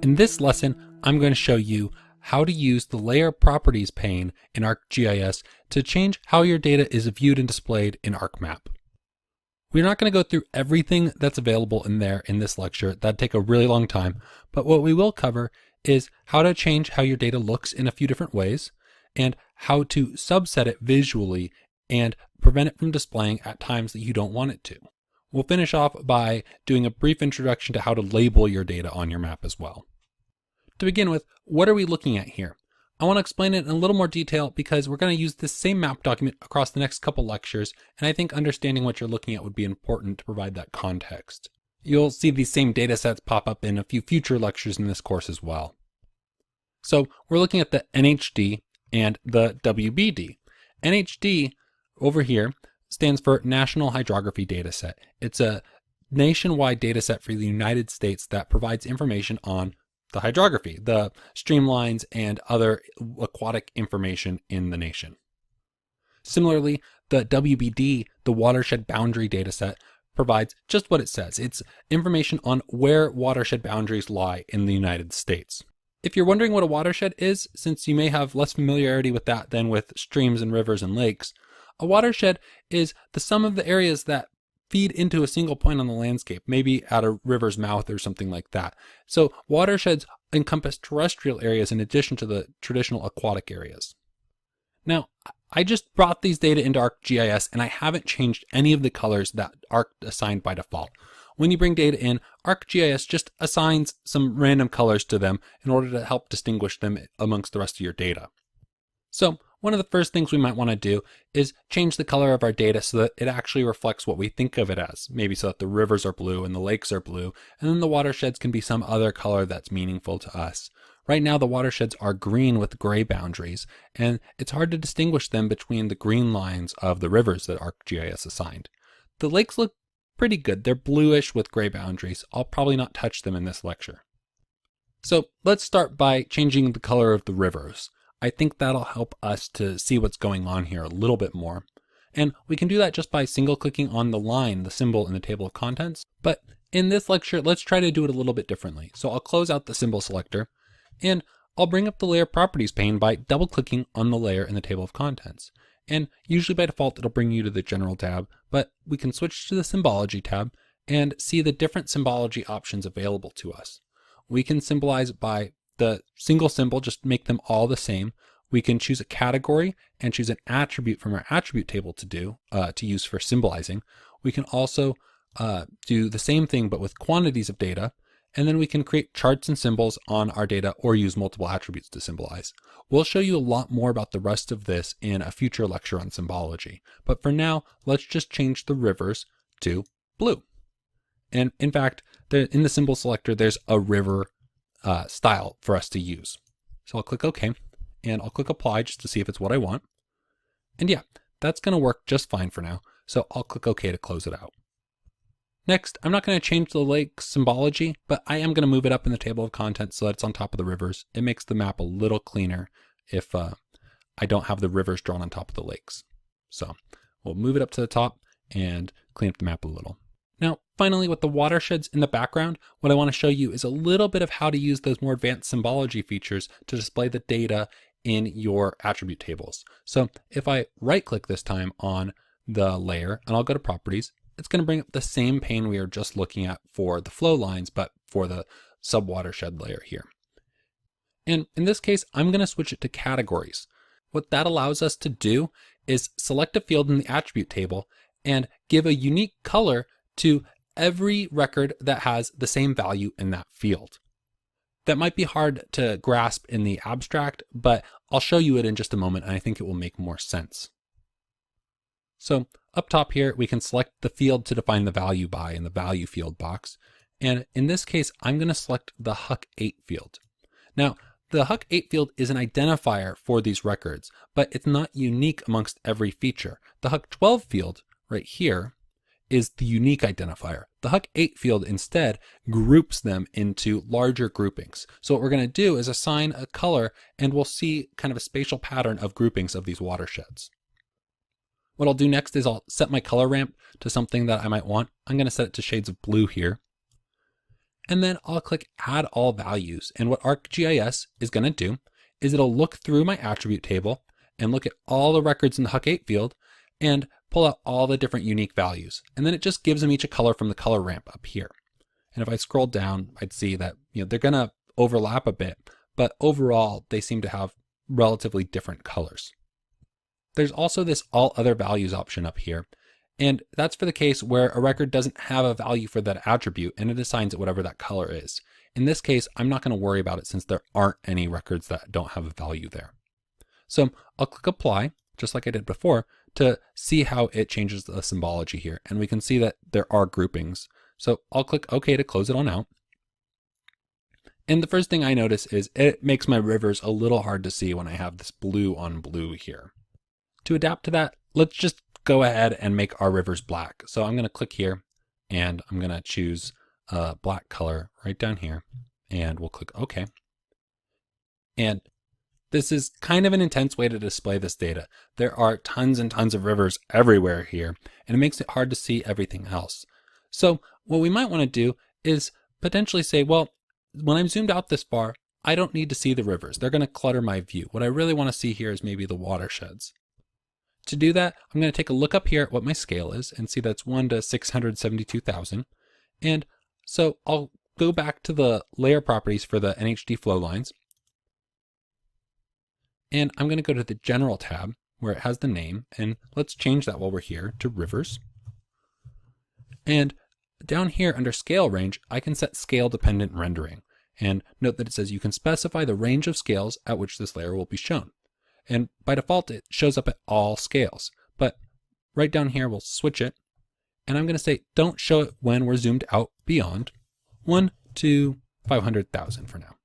In this lesson, I'm going to show you how to use the Layer Properties pane in ArcGIS to change how your data is viewed and displayed in ArcMap. We're not going to go through everything that's available in there in this lecture. That'd take a really long time, but what we will cover is how to change how your data looks in a few different ways, and how to subset it visually and prevent it from displaying at times that you don't want it to. We'll finish off by doing a brief introduction to how to label your data on your map as well. To begin with, what are we looking at here? I want to explain it in a little more detail because we're going to use this same map document across the next couple lectures, and I think understanding what you're looking at would be important to provide that context. You'll see these same data sets pop up in a few future lectures in this course as well. So we're looking at the NHD and the WBD. NHD over here stands for National Hydrography Dataset. It's a nationwide dataset for the United States that provides information on the hydrography, the streamlines and other aquatic information in the nation. Similarly, the WBD, the Watershed Boundary Dataset, provides just what it says. It's information on where watershed boundaries lie in the United States. If you're wondering what a watershed is, since you may have less familiarity with that than with streams and rivers and lakes, a watershed is the sum of the areas that feed into a single point on the landscape, maybe at a river's mouth or something like that. So watersheds encompass terrestrial areas in addition to the traditional aquatic areas. Now, I just brought these data into ArcGIS and I haven't changed any of the colors that Arc assigned by default. When you bring data in, ArcGIS just assigns some random colors to them in order to help distinguish them amongst the rest of your data. So one of the first things we might want to do is change the color of our data so that it actually reflects what we think of it as. Maybe so that the rivers are blue and the lakes are blue, and then the watersheds can be some other color that's meaningful to us. Right now the watersheds are green with gray boundaries, and it's hard to distinguish them between the green lines of the rivers that ArcGIS assigned. The lakes look pretty good. They're bluish with gray boundaries. I'll probably not touch them in this lecture. So let's start by changing the color of the rivers. I think that'll help us to see what's going on here a little bit more. And we can do that just by single clicking on the line, the symbol in the table of contents. But in this lecture, let's try to do it a little bit differently. So I'll close out the symbol selector and I'll bring up the Layer Properties pane by double clicking on the layer in the table of contents. And usually by default, it'll bring you to the General tab, but we can switch to the Symbology tab and see the different symbology options available to us. We can symbolize by the single symbol, just make them all the same. We can choose a category and choose an attribute from our attribute table to use for symbolizing. We can also do the same thing but with quantities of data, and then we can create charts and symbols on our data or use multiple attributes to symbolize. We'll show you a lot more about the rest of this in a future lecture on symbology, but for now, let's just change the rivers to blue. And in fact, in the symbol selector, there's a river style for us to use. So I'll click OK and I'll click apply just to see if it's what I want. And yeah, that's going to work just fine for now. So I'll click OK to close it out. Next, I'm not going to change the lake symbology, but I am going to move it up in the table of contents so that it's on top of the rivers. It makes the map a little cleaner if I don't have the rivers drawn on top of the lakes. So we'll move it up to the top and clean up the map a little. Now, finally, with the watersheds in the background, what I want to show you is a little bit of how to use those more advanced symbology features to display the data in your attribute tables. So if I right click this time on the layer and I'll go to properties, it's going to bring up the same pane we were just looking at for the flow lines, but for the sub-watershed layer here. And in this case, I'm going to switch it to categories. What that allows us to do is select a field in the attribute table and give a unique color to every record that has the same value in that field. That might be hard to grasp in the abstract, but I'll show you it in just a moment and I think it will make more sense. So up top here, we can select the field to define the value by in the value field box. And in this case, I'm going to select the HUC8 field. Now, the HUC8 field is an identifier for these records, but it's not unique amongst every feature. The HUC12 field right here is the unique identifier. The HUC8 field instead groups them into larger groupings. So what we're going to do is assign a color and we'll see kind of a spatial pattern of groupings of these watersheds. What I'll do next is I'll set my color ramp to something that I might want. I'm going to set it to shades of blue here. And then I'll click Add All Values. And what ArcGIS is going to do is it'll look through my attribute table and look at all the records in the HUC 8 field and pull out all the different unique values. And then it just gives them each a color from the color ramp up here. And if I scroll down, I'd see that they're going to overlap a bit, but overall they seem to have relatively different colors. There's also this All Other Values option up here. And that's for the case where a record doesn't have a value for that attribute and it assigns it whatever that color is. In this case, I'm not going to worry about it since there aren't any records that don't have a value there. So I'll click Apply, just like I did before, to see how it changes the symbology here. And we can see that there are groupings. So I'll click OK to close it on out. And the first thing I notice is it makes my rivers a little hard to see when I have this blue on blue here. To adapt to that, let's just go ahead and make our rivers black. So I'm going to click here and I'm going to choose a black color right down here and we'll click OK. And this is kind of an intense way to display this data. There are tons and tons of rivers everywhere here and it makes it hard to see everything else. So what we might want to do is potentially say, well, when I'm zoomed out this far, I don't need to see the rivers. They're going to clutter my view. What I really want to see here is maybe the watersheds. To do that, I'm going to take a look up here at what my scale is and see that's 1 to 672,000. And so I'll go back to the layer properties for the NHD flow lines. And I'm going to go to the General tab where it has the name. And let's change that while we're here to rivers. And down here under scale range, I can set scale dependent rendering. And note that it says you can specify the range of scales at which this layer will be shown. And by default, it shows up at all scales. But right down here, we'll switch it. And I'm going to say, don't show it when we're zoomed out beyond 1 to 500,000 for now.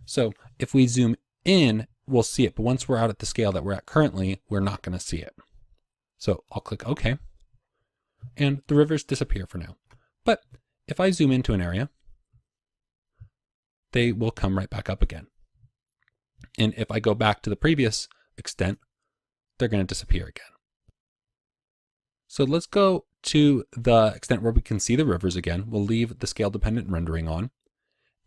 So if we zoom in, we'll see it. But once we're out at the scale that we're at currently, we're not going to see it. So I'll click OK. And the rivers disappear for now. But if I zoom into an area, they will come right back up again. And if I go back to the previous extent, they're going to disappear again. So let's go to the extent where we can see the rivers again. We'll leave the scale dependent rendering on.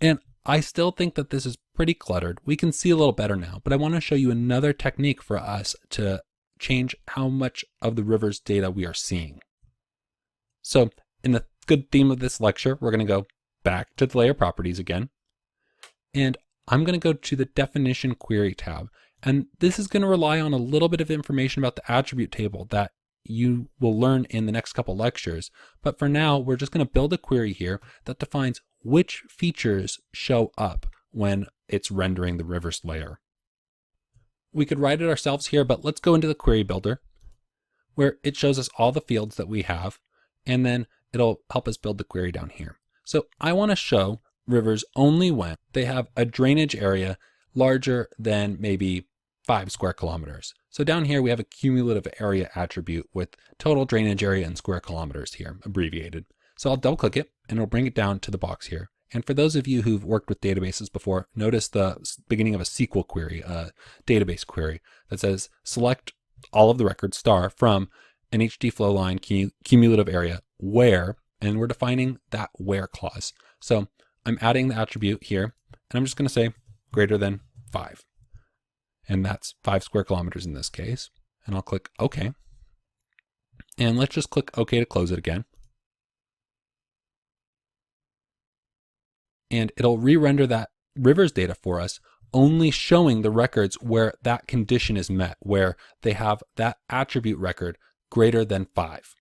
And I still think that this is pretty cluttered. We can see a little better now, but I want to show you another technique for us to change how much of the rivers data we are seeing. So in the good theme of this lecture, we're going to go back to the layer properties again. And I'm going to go to the definition query tab. And this is going to rely on a little bit of information about the attribute table that you will learn in the next couple lectures. But for now, we're just going to build a query here that defines which features show up when it's rendering the rivers layer. We could write it ourselves here, but let's go into the query builder where it shows us all the fields that we have, and then it'll help us build the query down here. So I want to show rivers only when they have a drainage area larger than maybe 5 square kilometers. So down here we have a cumulative area attribute with total drainage area in square kilometers here, abbreviated. So I'll double click it and it'll bring it down to the box here. And for those of you who've worked with databases before, notice the beginning of a SQL query, a database query that says select all of the records star from an HD flow line cumulative area where, and we're defining that where clause. So I'm adding the attribute here, and I'm just going to say greater than 5. And that's 5 square kilometers in this case. And I'll click OK. And let's just click OK to close it again. And it'll re-render that rivers data for us, only showing the records where that condition is met, where they have that attribute record greater than 5.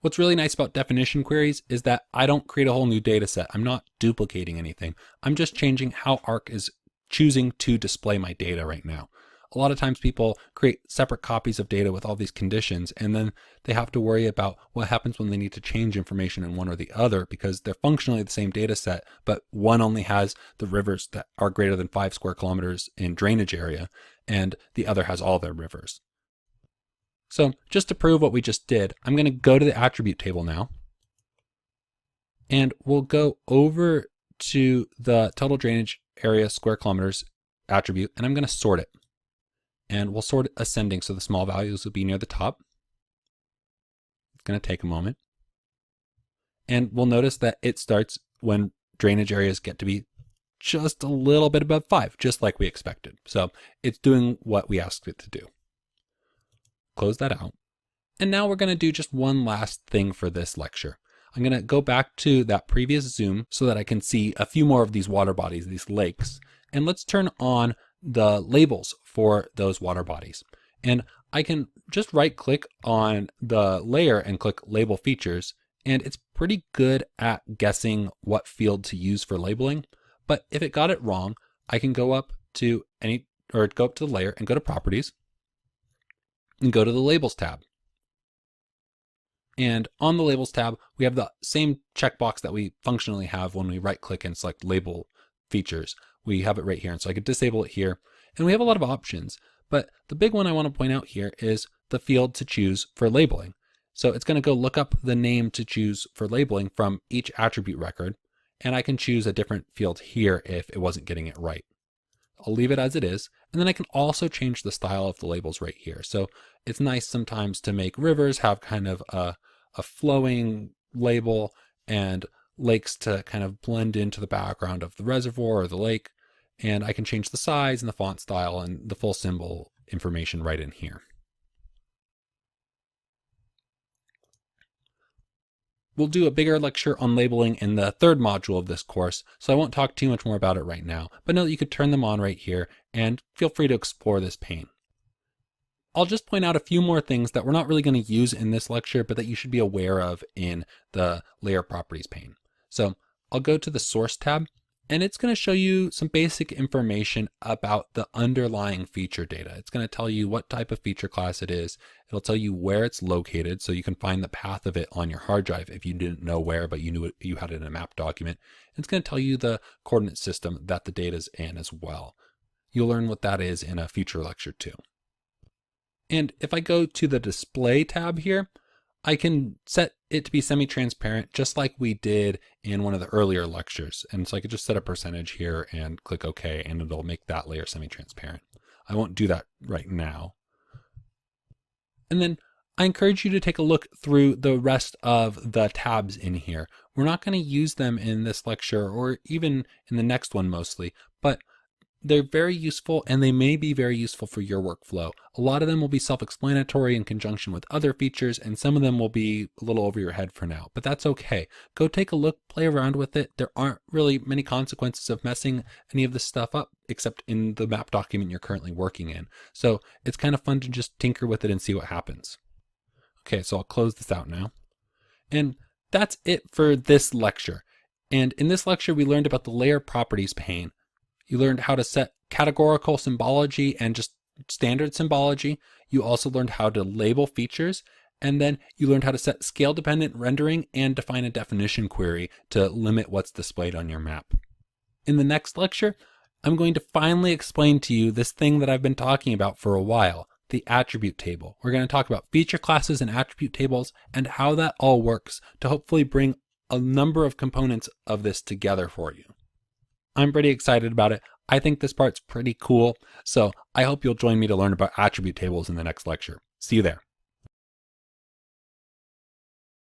What's really nice about definition queries is that I don't create a whole new data set. I'm not duplicating anything. I'm just changing how Arc is choosing to display my data right now. A lot of times people create separate copies of data with all these conditions, and then they have to worry about what happens when they need to change information in one or the other because they're functionally the same data set, but one only has the rivers that are greater than 5 square kilometers in drainage area, and the other has all their rivers. So just to prove what we just did, I'm going to go to the attribute table now, and we'll go over to the total drainage area square kilometers attribute, and I'm going to sort it. And we'll sort it ascending, so the small values will be near the top. It's going to take a moment. And we'll notice that it starts when drainage areas get to be just a little bit above 5, just like we expected. So it's doing what we asked it to do. Close that out. And now we're going to do just one last thing for this lecture. I'm going to go back to that previous zoom so that I can see a few more of these water bodies, these lakes. And let's turn on the labels for those water bodies. And I can just right click on the layer and click label features. And it's pretty good at guessing what field to use for labeling. But if it got it wrong, I can go up to go up to the layer and go to properties and go to the labels tab. And on the labels tab, we have the same checkbox that we functionally have when we right click and select label features. We have it right here. And so I could disable it here. And we have a lot of options, but the big one I want to point out here is the field to choose for labeling. So it's going to go look up the name to choose for labeling from each attribute record. And I can choose a different field here if it wasn't getting it right. I'll leave it as it is. And then I can also change the style of the labels right here. So it's nice sometimes to make rivers have kind of a flowing label and lakes to kind of blend into the background of the reservoir or the lake. And I can change the size and the font style and the full symbol information right in here. We'll do a bigger lecture on labeling in the third module of this course, so I won't talk too much more about it right now, but know that you could turn them on right here and feel free to explore this pane. I'll just point out a few more things that we're not really going to use in this lecture, but that you should be aware of in the Layer Properties pane. So I'll go to the Source tab, and it's going to show you some basic information about the underlying feature data. It's going to tell you what type of feature class it is. It'll tell you where it's located, so you can find the path of it on your hard drive if you didn't know where, but you knew you had it in a map document. It's going to tell you the coordinate system that the data is in as well. You'll learn what that is in a future lecture too. And if I go to the Display tab here, I can set it to be semi-transparent just like we did in one of the earlier lectures. And so I could just set a percentage here and click OK, and it'll make that layer semi-transparent. I won't do that right now. And then I encourage you to take a look through the rest of the tabs in here. We're not going to use them in this lecture or even in the next one mostly, but they're very useful and they may be very useful for your workflow. A lot of them will be self-explanatory in conjunction with other features, and some of them will be a little over your head for now, but that's okay. Go take a look, play around with it. There aren't really many consequences of messing any of this stuff up except in the map document you're currently working in. So it's kind of fun to just tinker with it and see what happens. Okay, so I'll close this out now. And that's it for this lecture. And in this lecture, we learned about the Layer Properties pane. You learned how to set categorical symbology and just standard symbology. You also learned how to label features, and then you learned how to set scale-dependent rendering and define a definition query to limit what's displayed on your map. In the next lecture, I'm going to finally explain to you this thing that I've been talking about for a while, the attribute table. We're going to talk about feature classes and attribute tables and how that all works to hopefully bring a number of components of this together for you. I'm pretty excited about it. I think this part's pretty cool, so I hope you'll join me to learn about attribute tables in the next lecture. See you there.